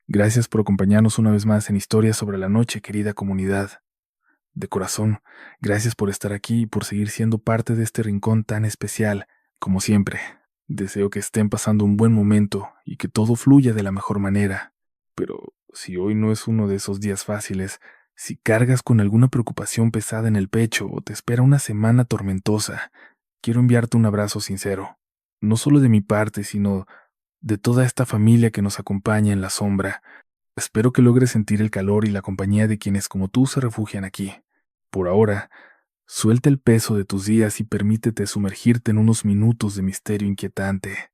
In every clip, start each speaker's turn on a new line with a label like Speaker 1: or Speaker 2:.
Speaker 1: Gracias por acompañarnos una vez más en Historias sobre la Noche, querida comunidad. De corazón, gracias por estar aquí y por seguir siendo parte de este rincón tan especial, como siempre. Deseo que estén pasando un buen momento y que todo fluya de la mejor manera. Pero si hoy no es uno de esos días fáciles, si cargas con alguna preocupación pesada en el pecho o te espera una semana tormentosa, quiero enviarte un abrazo sincero. No solo de mi parte, sino de toda esta familia que nos acompaña en la sombra. Espero que logres sentir el calor y la compañía de quienes como tú se refugian aquí. Por ahora, suelta el peso de tus días y permítete sumergirte en unos minutos de misterio inquietante.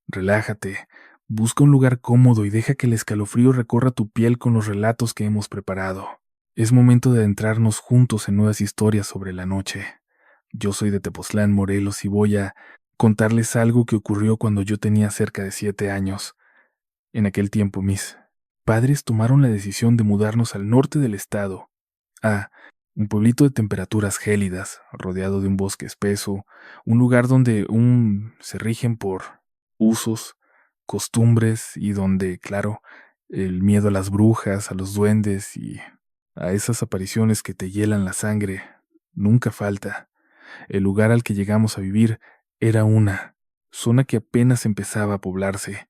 Speaker 1: Relájate, busca un lugar cómodo y deja que el escalofrío recorra tu piel con los relatos que hemos preparado. Es momento de adentrarnos juntos en nuevas historias sobre la noche. Yo soy de Tepoztlán, Morelos, y voy a contarles algo que ocurrió cuando yo tenía cerca de 7 años. En aquel tiempo, mis padres tomaron la decisión de mudarnos al norte del estado, a un pueblito de temperaturas gélidas, rodeado de un bosque espeso, un lugar donde se rigen por usos, costumbres y donde, claro, el miedo a las brujas, a los duendes y a esas apariciones que te hielan la sangre nunca falta. El lugar al que llegamos a vivir era una zona que apenas empezaba a poblarse.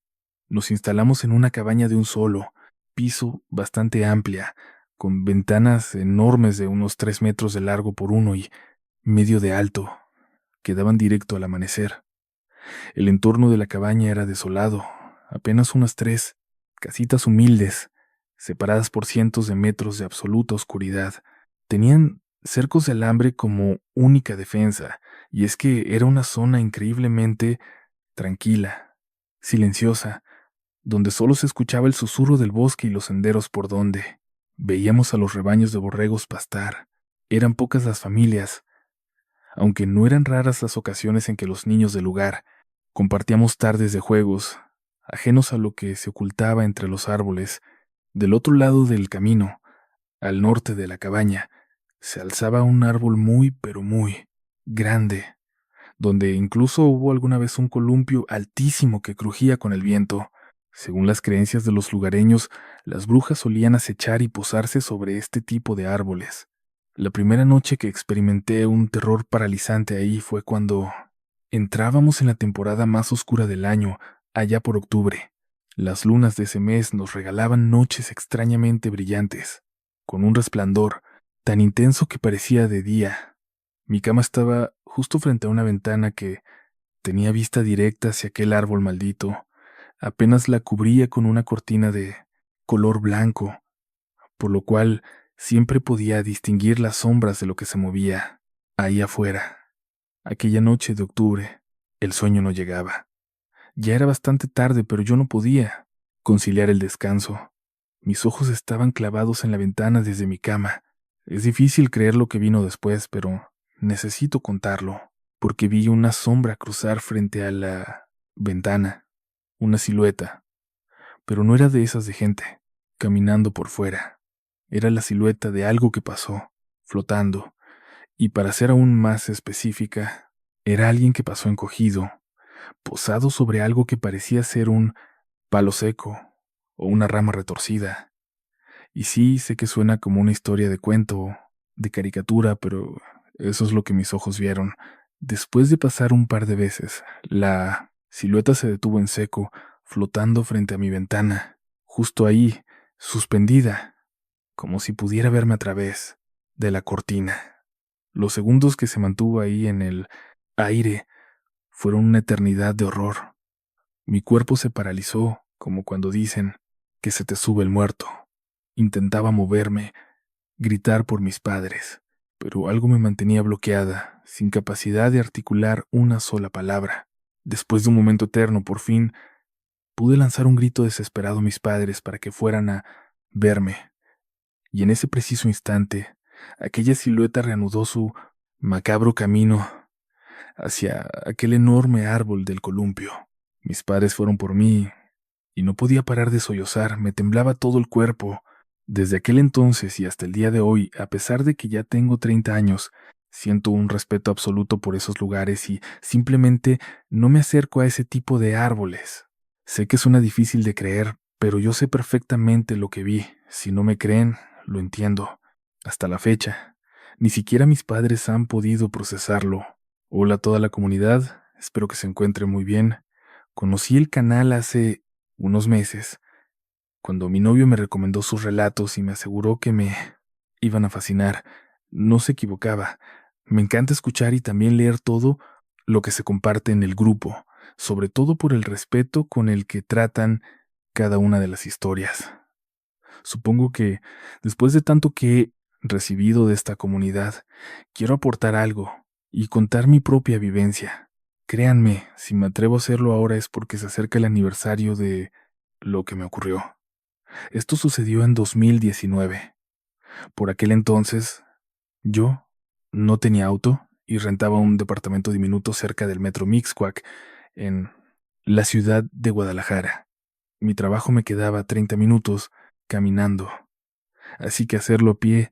Speaker 1: Nos instalamos en una cabaña de un solo piso bastante amplia, con ventanas enormes de unos 3 metros de largo por 1,5 de alto, que daban directo al amanecer. El entorno de la cabaña era desolado, apenas unas 3 casitas humildes, separadas por cientos de metros de absoluta oscuridad. Tenían cercos de alambre como única defensa, y es que era una zona increíblemente tranquila, silenciosa, donde solo se escuchaba el susurro del bosque y los senderos por donde veíamos a los rebaños de borregos pastar. Eran pocas las familias, aunque no eran raras las ocasiones en que los niños del lugar compartíamos tardes de juegos, ajenos a lo que se ocultaba entre los árboles. Del otro lado del camino, al norte de la cabaña, se alzaba un árbol muy, pero muy grande, donde incluso hubo alguna vez un columpio altísimo que crujía con el viento. Según las creencias de los lugareños, las brujas solían acechar y posarse sobre este tipo de árboles. La primera noche que experimenté un terror paralizante ahí fue cuando entrábamos en la temporada más oscura del año, allá por octubre. Las lunas de ese mes nos regalaban noches extrañamente brillantes, con un resplandor tan intenso que parecía de día. Mi cama estaba justo frente a una ventana que tenía vista directa hacia aquel árbol maldito. Apenas la cubría con una cortina de color blanco, por lo cual siempre podía distinguir las sombras de lo que se movía ahí afuera. Aquella noche de octubre, el sueño no llegaba. Ya era bastante tarde, pero yo no podía conciliar el descanso. Mis ojos estaban clavados en la ventana desde mi cama. Es difícil creer lo que vino después, pero necesito contarlo, porque vi una sombra cruzar frente a la ventana, una silueta, pero no era de esas de gente, caminando por fuera. Era la silueta de algo que pasó, flotando, y para ser aún más específica, era alguien que pasó encogido, posado sobre algo que parecía ser un palo seco o una rama retorcida. Y sí, sé que suena como una historia de cuento, de caricatura, pero eso es lo que mis ojos vieron. Después de pasar un par de veces, la silueta se detuvo en seco, flotando frente a mi ventana, justo ahí, suspendida, como si pudiera verme a través de la cortina. Los segundos que se mantuvo ahí en el aire fueron una eternidad de horror. Mi cuerpo se paralizó, como cuando dicen que se te sube el muerto. Intentaba moverme, gritar por mis padres, pero algo me mantenía bloqueada, sin capacidad de articular una sola palabra. Después de un momento eterno, por fin, pude lanzar un grito desesperado a mis padres para que fueran a verme, y en ese preciso instante, aquella silueta reanudó su macabro camino hacia aquel enorme árbol del columpio. Mis padres fueron por mí, y no podía parar de sollozar, me temblaba todo el cuerpo. Desde aquel entonces y hasta el día de hoy, a pesar de que ya tengo 30 años, siento un respeto absoluto por esos lugares y simplemente no me acerco a ese tipo de árboles. Sé que suena difícil de creer, pero yo sé perfectamente lo que vi. Si no me creen, lo entiendo. Hasta la fecha, ni siquiera mis padres han podido procesarlo. Hola a toda la comunidad, espero que se encuentre muy bien. Conocí el canal hace unos meses, cuando mi novio me recomendó sus relatos y me aseguró que me iban a fascinar. No se equivocaba. Me encanta escuchar y también leer todo lo que se comparte en el grupo, sobre todo por el respeto con el que tratan cada una de las historias. Supongo que, después de tanto que he recibido de esta comunidad, quiero aportar algo y contar mi propia vivencia. Créanme, si me atrevo a hacerlo ahora es porque se acerca el aniversario de lo que me ocurrió. Esto sucedió en 2019. Por aquel entonces, yo no tenía auto y rentaba un departamento diminuto cerca del metro Mixcoac, en la ciudad de Guadalajara. Mi trabajo me quedaba a 30 minutos caminando, así que hacerlo a pie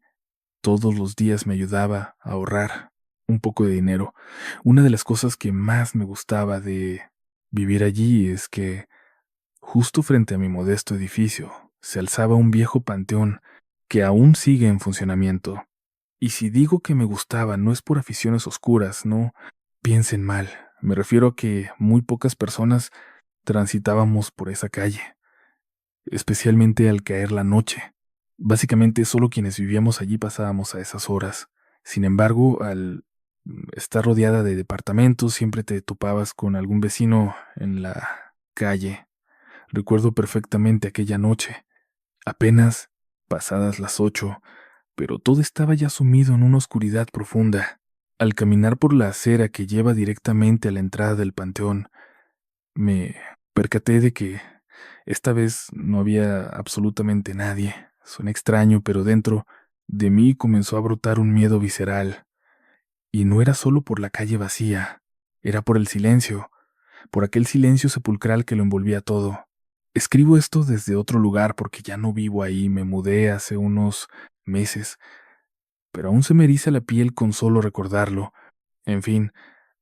Speaker 1: todos los días me ayudaba a ahorrar un poco de dinero. Una de las cosas que más me gustaba de vivir allí es que justo frente a mi modesto edificio se alzaba un viejo panteón que aún sigue en funcionamiento. Y si digo que me gustaba, no es por aficiones oscuras, no piensen mal. Me refiero a que muy pocas personas transitábamos por esa calle, especialmente al caer la noche. Básicamente solo quienes vivíamos allí pasábamos a esas horas. Sin embargo, al estar rodeada de departamentos, siempre te topabas con algún vecino en la calle. Recuerdo perfectamente aquella noche, apenas pasadas las 8, pero todo estaba ya sumido en una oscuridad profunda. Al caminar por la acera que lleva directamente a la entrada del panteón, me percaté de que esta vez no había absolutamente nadie. Suena extraño, pero dentro de mí comenzó a brotar un miedo visceral. Y no era solo por la calle vacía, era por el silencio, por aquel silencio sepulcral que lo envolvía todo. Escribo esto desde otro lugar porque ya no vivo ahí, me mudé hace unos meses, pero aún se me eriza la piel con solo recordarlo. En fin,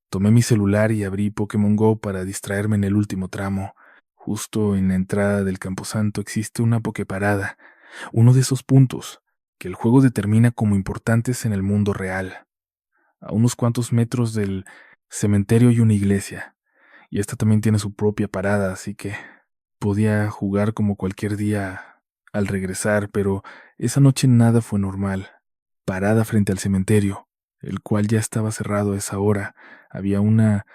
Speaker 1: tomé mi celular y abrí Pokémon Go para distraerme en el último tramo. Justo en la entrada del camposanto existe una Poképarada, uno de esos puntos que el juego determina como importantes en el mundo real. A unos cuantos metros del cementerio hay una iglesia, y esta también tiene su propia parada, así que podía jugar como cualquier día al regresar, pero esa noche nada fue normal. Parada frente al cementerio, el cual ya estaba cerrado a esa hora, había una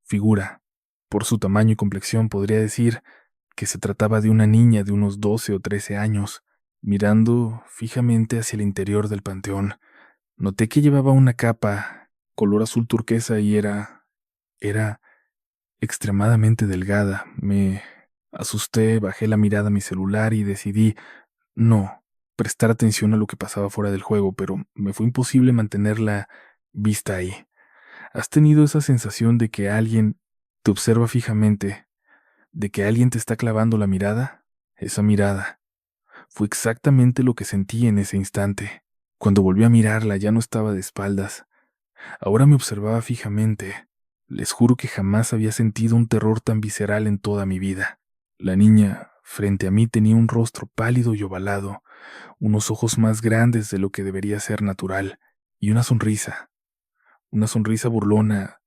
Speaker 1: figura. Por su tamaño y complexión podría decir que se trataba de una niña de unos 12 o 13 años, mirando fijamente hacia el interior del panteón. Noté que llevaba una capa color azul turquesa y era extremadamente delgada. Me asusté, bajé la mirada a mi celular y decidí no prestar atención a lo que pasaba fuera del juego, pero me fue imposible mantener la vista ahí. ¿Has tenido esa sensación de que alguien te observa fijamente, de que alguien te está clavando la mirada? Esa mirada fue exactamente lo que sentí en ese instante. Cuando volví a mirarla ya no estaba de espaldas. Ahora me observaba fijamente. Les juro que jamás había sentido un terror tan visceral en toda mi vida. La niña, frente a mí, tenía un rostro pálido y ovalado, unos ojos más grandes de lo que debería ser natural, y una sonrisa burlona,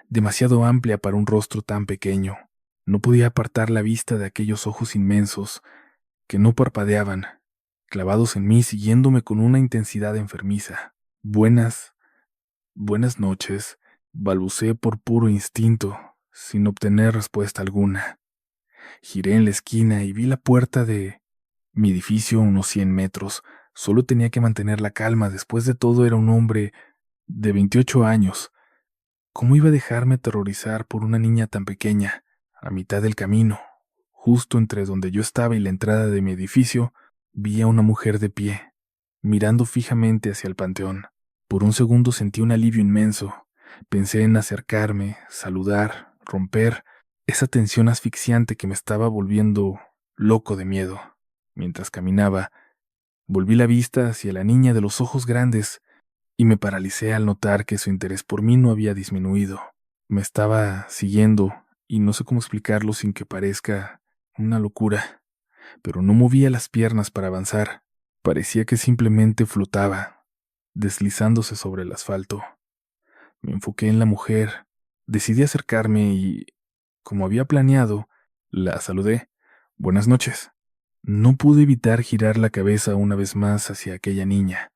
Speaker 1: demasiado amplia para un rostro tan pequeño. No podía apartar la vista de aquellos ojos inmensos, que no parpadeaban, clavados en mí, siguiéndome con una intensidad enfermiza. Buenas noches, balbuceé por puro instinto, sin obtener respuesta alguna. Giré en la esquina y vi la puerta de mi edificio a unos 100 metros. Solo tenía que mantener la calma, después de todo era un hombre de 28 años. ¿Cómo iba a dejarme aterrorizar por una niña tan pequeña? A mitad del camino, justo entre donde yo estaba y la entrada de mi edificio, vi a una mujer de pie, mirando fijamente hacia el panteón. Por un segundo sentí un alivio inmenso. Pensé en acercarme, saludar, romper esa tensión asfixiante que me estaba volviendo loco de miedo. Mientras caminaba, volví la vista hacia la niña de los ojos grandes y me paralicé al notar que su interés por mí no había disminuido. Me estaba siguiendo y no sé cómo explicarlo sin que parezca una locura. pero no movía las piernas para avanzar. Parecía que simplemente flotaba, deslizándose sobre el asfalto. Me enfoqué en la mujer, decidí acercarme y, como había planeado, la saludé. Buenas noches. No pude evitar girar la cabeza una vez más hacia aquella niña,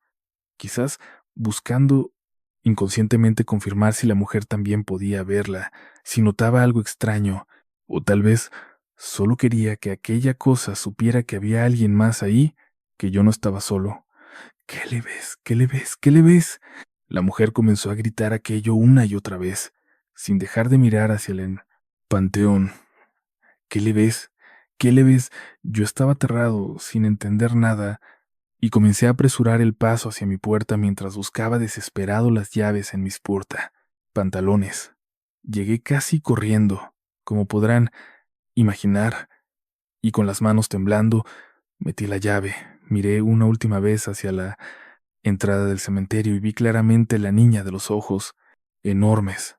Speaker 1: quizás buscando inconscientemente confirmar si la mujer también podía verla, si notaba algo extraño, o tal vez solo quería que aquella cosa supiera que había alguien más ahí, que yo no estaba solo. ¿Qué le ves? ¿Qué le ves? ¿Qué le ves? La mujer comenzó a gritar aquello una y otra vez, sin dejar de mirar hacia el panteón. ¿Qué le ves? ¿Qué le ves? Yo estaba aterrado, sin entender nada, y comencé a apresurar el paso hacia mi puerta mientras buscaba desesperado las llaves en mis pantalones. Llegué casi corriendo, como podrán imaginar, y con las manos temblando, metí la llave, miré una última vez hacia la entrada del cementerio y vi claramente la niña de los ojos enormes,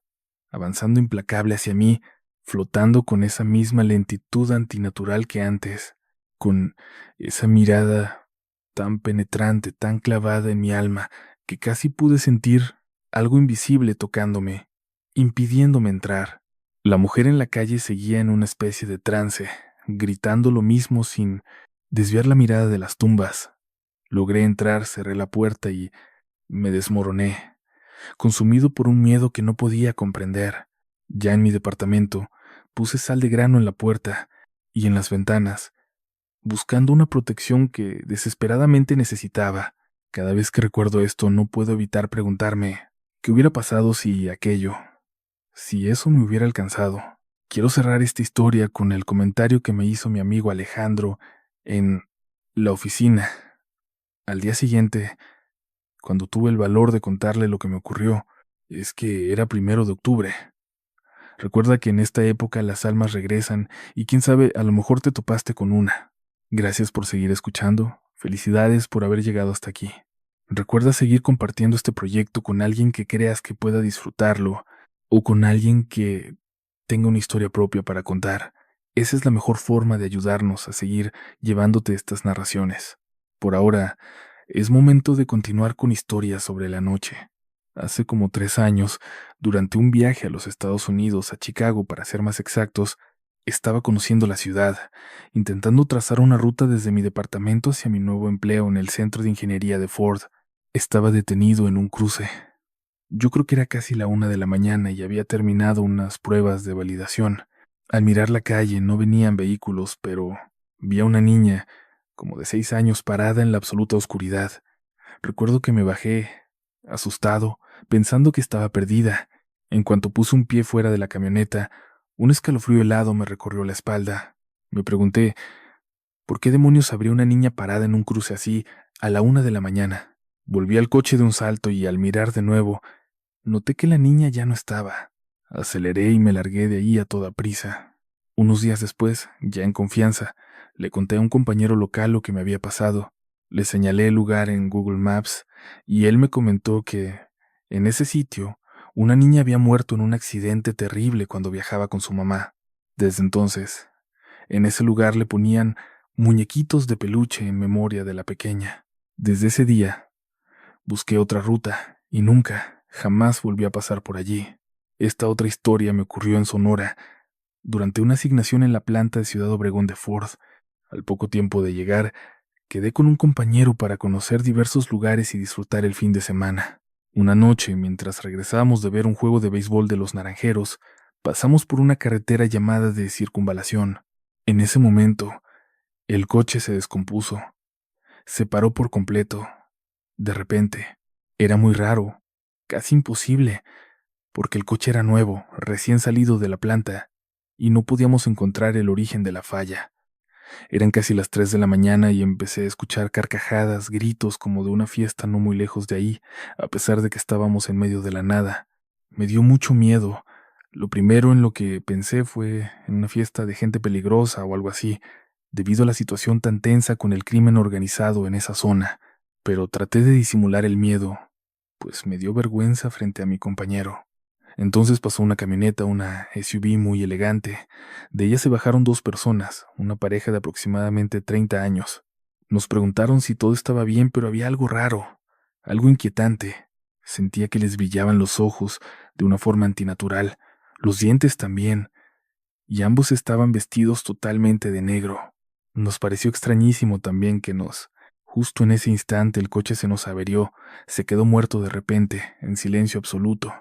Speaker 1: avanzando implacable hacia mí, flotando con esa misma lentitud antinatural que antes, con esa mirada tan penetrante, tan clavada en mi alma, que casi pude sentir algo invisible tocándome, impidiéndome entrar. La mujer en la calle seguía en una especie de trance, gritando lo mismo sin desviar la mirada de las tumbas. Logré entrar, cerré la puerta y me desmoroné, consumido por un miedo que no podía comprender. Ya en mi departamento, puse sal de grano en la puerta y en las ventanas, buscando una protección que desesperadamente necesitaba. Cada vez que recuerdo esto, no puedo evitar preguntarme, ¿qué hubiera pasado si aquello, si eso me hubiera alcanzado? Quiero cerrar esta historia con el comentario que me hizo mi amigo Alejandro en la oficina. Al día siguiente, cuando tuve el valor de contarle lo que me ocurrió, es que era 1 de octubre. Recuerda que en esta época las almas regresan y quién sabe, a lo mejor te topaste con una. Gracias por seguir escuchando. Felicidades por haber llegado hasta aquí. Recuerda seguir compartiendo este proyecto con alguien que creas que pueda disfrutarlo o con alguien que tenga una historia propia para contar. Esa es la mejor forma de ayudarnos a seguir llevándote estas narraciones. Por ahora, es momento de continuar con historias sobre la noche. Hace como 3 años, durante un viaje a los Estados Unidos, a Chicago para ser más exactos, estaba conociendo la ciudad, intentando trazar una ruta desde mi departamento hacia mi nuevo empleo en el centro de ingeniería de Ford. Estaba detenido en un cruce. Yo creo que era casi la 1 de la mañana y había terminado unas pruebas de validación. Al mirar la calle no venían vehículos, pero vi a una niña, como de 6 años, parada en la absoluta oscuridad. Recuerdo que me bajé, asustado, pensando que estaba perdida. En cuanto puse un pie fuera de la camioneta, un escalofrío helado me recorrió la espalda. Me pregunté, ¿por qué demonios habría una niña parada en un cruce así a la 1 de la mañana? Volví al coche de un salto y al mirar de nuevo, noté que la niña ya no estaba. Aceleré y me largué de ahí a toda prisa. Unos días después, ya en confianza, le conté a un compañero local lo que me había pasado. Le señalé el lugar en Google Maps y él me comentó que, en ese sitio, una niña había muerto en un accidente terrible cuando viajaba con su mamá. Desde entonces, en ese lugar le ponían muñequitos de peluche en memoria de la pequeña. Desde ese día, busqué otra ruta y nunca, jamás volví a pasar por allí. Esta otra historia me ocurrió en Sonora, durante una asignación en la planta de Ciudad Obregón de Ford. Al poco tiempo de llegar, quedé con un compañero para conocer diversos lugares y disfrutar el fin de semana. Una noche, mientras regresábamos de ver un juego de béisbol de los Naranjeros, pasamos por una carretera llamada de Circunvalación. En ese momento, el coche se descompuso. Se paró por completo. De repente, era muy raro, casi imposible, porque el coche era nuevo, recién salido de la planta, y no podíamos encontrar el origen de la falla. Eran casi las 3 de la mañana y empecé a escuchar carcajadas, gritos como de una fiesta no muy lejos de ahí, a pesar de que estábamos en medio de la nada. Me dio mucho miedo. Lo primero en lo que pensé fue en una fiesta de gente peligrosa o algo así, debido a la situación tan tensa con el crimen organizado en esa zona. Pero traté de disimular el miedo, pues me dio vergüenza frente a mi compañero. Entonces pasó una camioneta, una SUV muy elegante. De ella se bajaron dos personas, una pareja de aproximadamente 30 años. Nos preguntaron si todo estaba bien, pero había algo raro, algo inquietante. Sentía que les brillaban los ojos de una forma antinatural, los dientes también, y ambos estaban vestidos totalmente de negro. Nos pareció extrañísimo también justo en ese instante el coche se nos averió, se quedó muerto de repente, en silencio absoluto.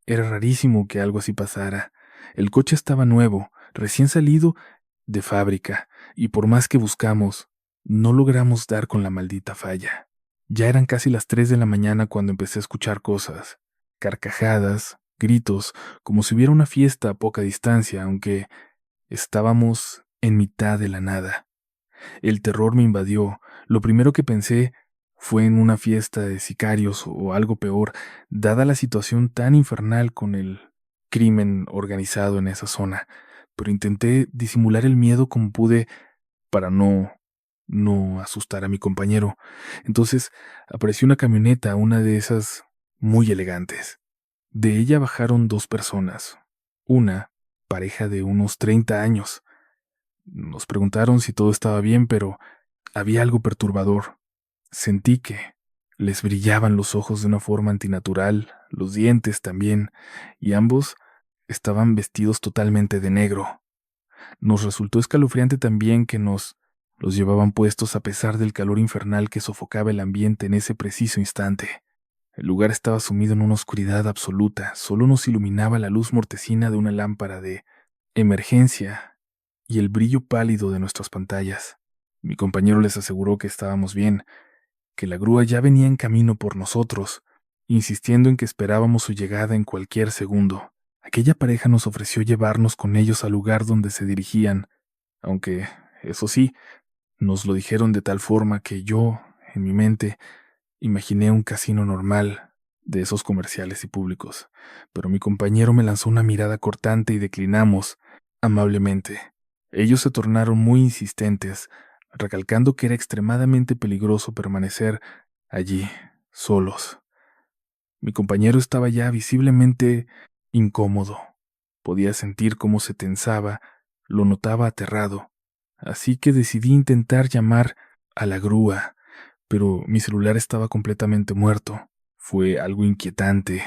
Speaker 1: Era rarísimo que algo así pasara. El coche estaba nuevo, recién salido de fábrica, y por más que buscamos, no logramos dar con la maldita falla. Ya eran casi las 3 de la mañana cuando empecé a escuchar cosas, carcajadas, gritos, como si hubiera una fiesta a poca distancia, aunque estábamos en mitad de la nada. El terror me invadió. Lo primero que pensé fue en una fiesta de sicarios o algo peor, dada la situación tan infernal con el crimen organizado en esa zona. Pero intenté disimular el miedo como pude para no asustar a mi compañero. Entonces apareció una camioneta, una de esas muy elegantes. De ella bajaron dos personas. Una, pareja de unos 30 años. Nos preguntaron si todo estaba bien, pero había algo perturbador. Sentí que les brillaban los ojos de una forma antinatural, los dientes también, y ambos estaban vestidos totalmente de negro. Nos resultó escalofriante también que nos los llevaban puestos a pesar del calor infernal que sofocaba el ambiente en ese preciso instante. El lugar estaba sumido en una oscuridad absoluta, solo nos iluminaba la luz mortecina de una lámpara de emergencia y el brillo pálido de nuestras pantallas. Mi compañero les aseguró que estábamos bien, que la grúa ya venía en camino por nosotros, insistiendo en que esperábamos su llegada en cualquier segundo. Aquella pareja nos ofreció llevarnos con ellos al lugar donde se dirigían, aunque, eso sí, nos lo dijeron de tal forma que yo, en mi mente, imaginé un casino normal, de esos comerciales y públicos, pero mi compañero me lanzó una mirada cortante y declinamos, amablemente. Ellos se tornaron muy insistentes, recalcando que era extremadamente peligroso permanecer allí, solos. Mi compañero estaba ya visiblemente incómodo. Podía sentir cómo se tensaba, lo notaba aterrado, así que decidí intentar llamar a la grúa, pero mi celular estaba completamente muerto. Fue algo inquietante,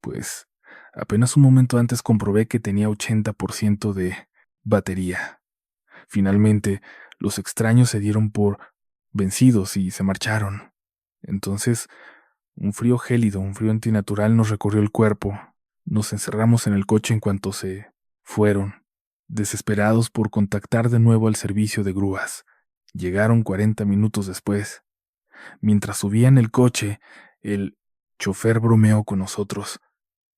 Speaker 1: pues apenas un momento antes comprobé que tenía 80% de batería. Finalmente, los extraños se dieron por vencidos y se marcharon. Entonces, un frío gélido, un frío antinatural nos recorrió el cuerpo. Nos encerramos en el coche en cuanto se fueron, desesperados por contactar de nuevo al servicio de grúas. Llegaron 40 minutos después. Mientras subía en el coche, el chofer bromeó con nosotros,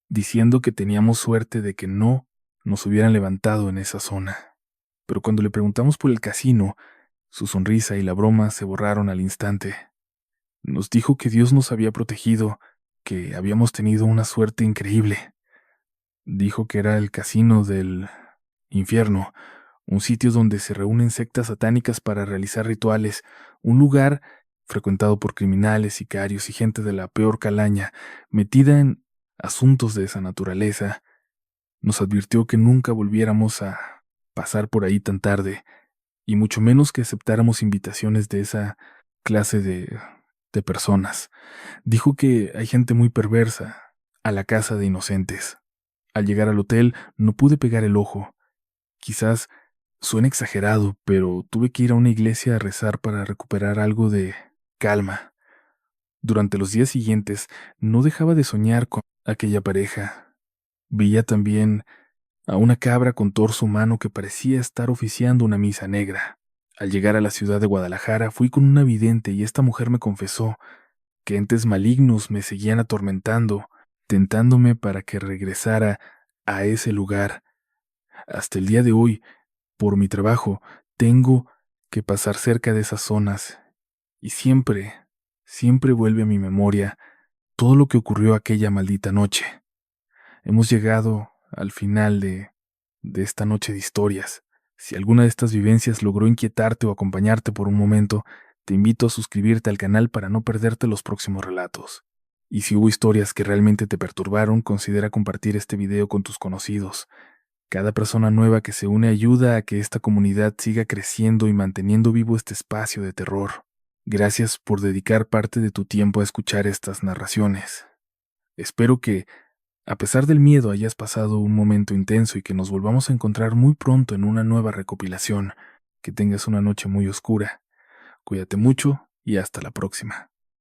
Speaker 1: diciendo que teníamos suerte de que no nos hubieran levantado en esa zona. Pero cuando le preguntamos por el casino, su sonrisa y la broma se borraron al instante. Nos dijo que Dios nos había protegido, que habíamos tenido una suerte increíble. Dijo que era el casino del infierno, un sitio donde se reúnen sectas satánicas para realizar rituales, un lugar frecuentado por criminales, sicarios y gente de la peor calaña, metida en asuntos de esa naturaleza. Nos advirtió que nunca volviéramos a pasar por ahí tan tarde, y mucho menos que aceptáramos invitaciones de esa clase de personas. Dijo que hay gente muy perversa a la casa de inocentes. Al llegar al hotel no pude pegar el ojo. Quizás suene exagerado, pero tuve que ir a una iglesia a rezar para recuperar algo de calma. Durante los días siguientes no dejaba de soñar con aquella pareja. Veía también a una cabra con torso humano que parecía estar oficiando una misa negra. Al llegar a la ciudad de Guadalajara fui con una vidente y esta mujer me confesó que entes malignos me seguían atormentando, tentándome para que regresara a ese lugar. Hasta el día de hoy, por mi trabajo, tengo que pasar cerca de esas zonas y siempre vuelve a mi memoria todo lo que ocurrió aquella maldita noche. Hemos llegado al final de esta noche de historias. Si alguna de estas vivencias logró inquietarte o acompañarte por un momento, te invito a suscribirte al canal para no perderte los próximos relatos. Y si hubo historias que realmente te perturbaron, considera compartir este video con tus conocidos. Cada persona nueva que se une ayuda a que esta comunidad siga creciendo y manteniendo vivo este espacio de terror. Gracias por dedicar parte de tu tiempo a escuchar estas narraciones. Espero que, a pesar del miedo, hayas pasado un momento intenso y que nos volvamos a encontrar muy pronto en una nueva recopilación. Que tengas una noche muy oscura. Cuídate mucho y hasta la próxima.